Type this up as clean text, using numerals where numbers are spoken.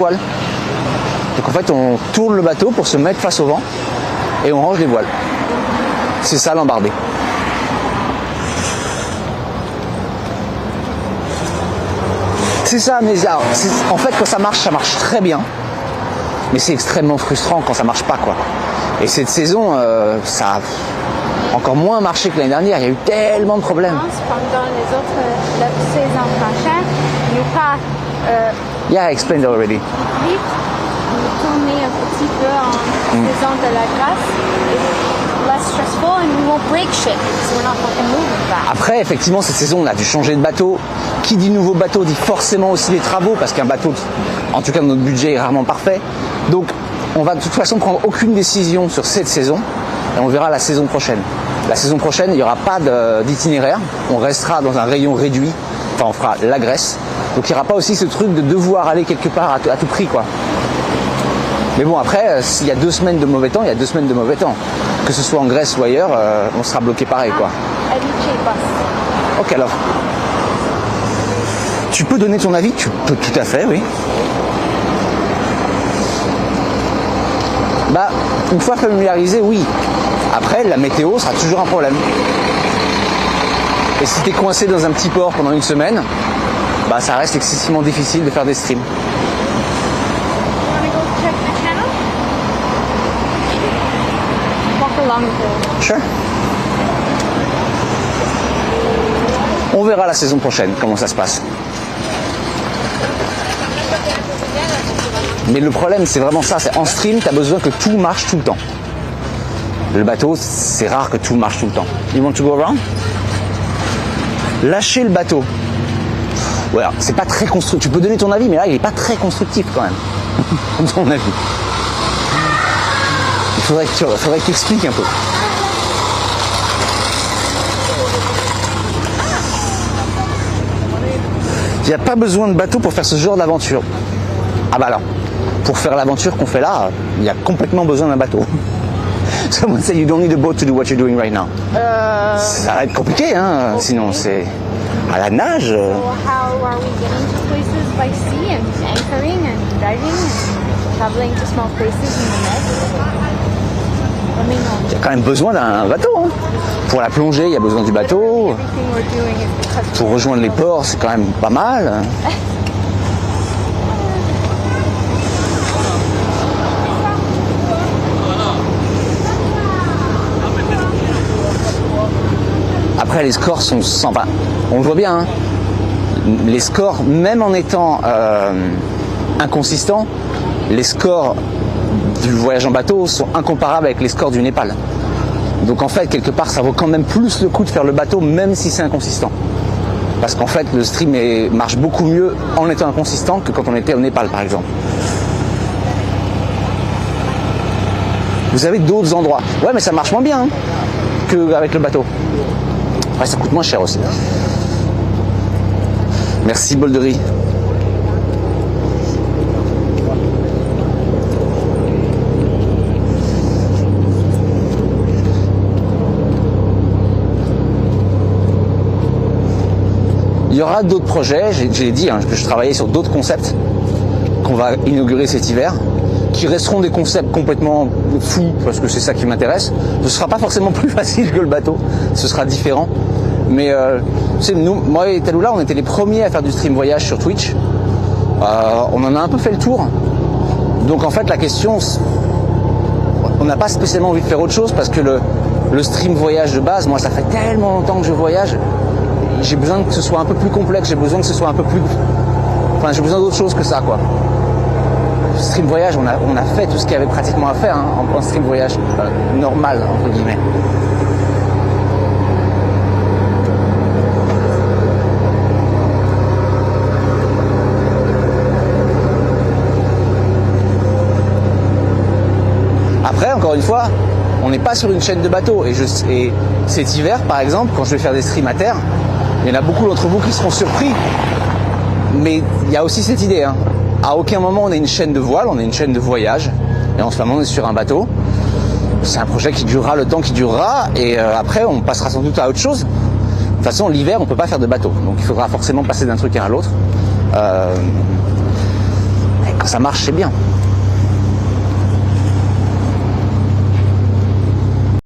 voiles. Donc en fait, on tourne le bateau pour se mettre face au vent et on range les voiles. C'est ça l'embardé. C'est ça, mais alors, en fait, quand ça marche très bien. Mais c'est extrêmement frustrant quand ça marche pas, quoi. Et cette saison, ça a encore moins marché que l'année dernière. Il y a eu tellement de problèmes. Pendant les autres saisons prochaines, nous pas. Yeah, I explained already. Vite, nous tourner un petit peu en saison de la glace. Less stressful and we won't break shit because we're not fucking moving fast. Après, effectivement, cette saison, on a dû changer de bateau. Qui dit nouveau bateau dit forcément aussi des travaux, parce qu'un bateau, en tout cas notre budget est rarement parfait. Donc, on va de toute façon prendre aucune décision sur cette saison, et on verra la saison prochaine. La saison prochaine, il n'y aura pas d'itinéraire, on restera dans un rayon réduit, enfin on fera la Grèce. Donc il n'y aura pas aussi ce truc de devoir aller quelque part à tout prix, quoi. Mais bon, après, s'il y a 2 semaines de mauvais temps, il y a 2 semaines de mauvais temps. Que ce soit en Grèce ou ailleurs, on sera bloqué pareil, quoi. Ok, alors. Tu peux donner ton avis? Tu peux, tout à fait, oui. Bah, une fois familiarisé, oui. Après, la météo sera toujours un problème. Et si tu es coincé dans un petit port pendant une semaine, bah ça reste excessivement difficile de faire des streams. Sure. On verra la saison prochaine comment ça se passe. Mais le problème, c'est vraiment ça. C'est en stream, tu as besoin que tout marche tout le temps. Le bateau, c'est rare que tout marche tout le temps. You want to go around? Lâcher le bateau. Voilà, c'est pas très constructif. Tu peux donner ton avis, mais là, il est pas très constructif quand même. Ton avis. Il faudrait que tu expliques un peu. Il n'y a pas besoin de bateau pour faire ce genre d'aventure. Ah bah alors, pour faire l'aventure qu'on fait là, il y a complètement besoin d'un bateau. Someone say you don't need a boat to do what you're doing right now. Ça va être compliqué, hein. Sinon c'est à la nage. So how are we getting to places by sea and anchoring and diving and traveling to small places in the Med? Il y a quand même besoin d'un bateau. Hein. Pour la plongée, il y a besoin du bateau. Pour rejoindre les ports, c'est quand même pas mal. Après, les scores sont sans... Enfin, on le voit bien. Hein. Les scores, même en étant inconsistants, les scores du voyage en bateau sont incomparables avec les scores du Népal. Donc en fait, quelque part, ça vaut quand même plus le coup de faire le bateau, même si c'est inconsistant. Parce qu'en fait, le stream marche beaucoup mieux en étant inconsistant que quand on était au Népal, par exemple. Vous avez d'autres endroits. Ouais, mais ça marche moins bien hein, qu'avec le bateau. Ouais, ça coûte moins cher aussi. Merci, bol de riz. Il y aura d'autres projets, j'ai dit, hein, que je travaillais sur d'autres concepts qu'on va inaugurer cet hiver, qui resteront des concepts complètement fous, parce que c'est ça qui m'intéresse. Ce ne sera pas forcément plus facile que le bateau, ce sera différent. Mais nous, moi et Tallulah, on était les premiers à faire du stream voyage sur Twitch. On en a un peu fait le tour. Donc en fait, la question, on n'a pas spécialement envie de faire autre chose, parce que le stream voyage de base, moi ça fait tellement longtemps que je voyage, j'ai besoin que ce soit un peu plus complexe, j'ai besoin que ce soit un peu plus... Enfin, j'ai besoin d'autre chose que ça, quoi. Stream voyage, on a fait tout ce qu'il y avait pratiquement à faire hein, en stream voyage normal, entre guillemets. Après, encore une fois, on n'est pas sur une chaîne de bateaux. Et cet hiver, par exemple, quand je vais faire des streams à terre, il y en a beaucoup d'entre vous qui seront surpris. Mais il y a aussi cette idée. Hein. À aucun moment on est une chaîne de voile, on est une chaîne de voyage. Et en ce moment on est sur un bateau. C'est un projet qui durera le temps qui durera. Et après on passera sans doute à autre chose. De toute façon l'hiver on ne peut pas faire de bateau. Donc il faudra forcément passer d'un truc à l'autre. Quand ça marche, c'est bien.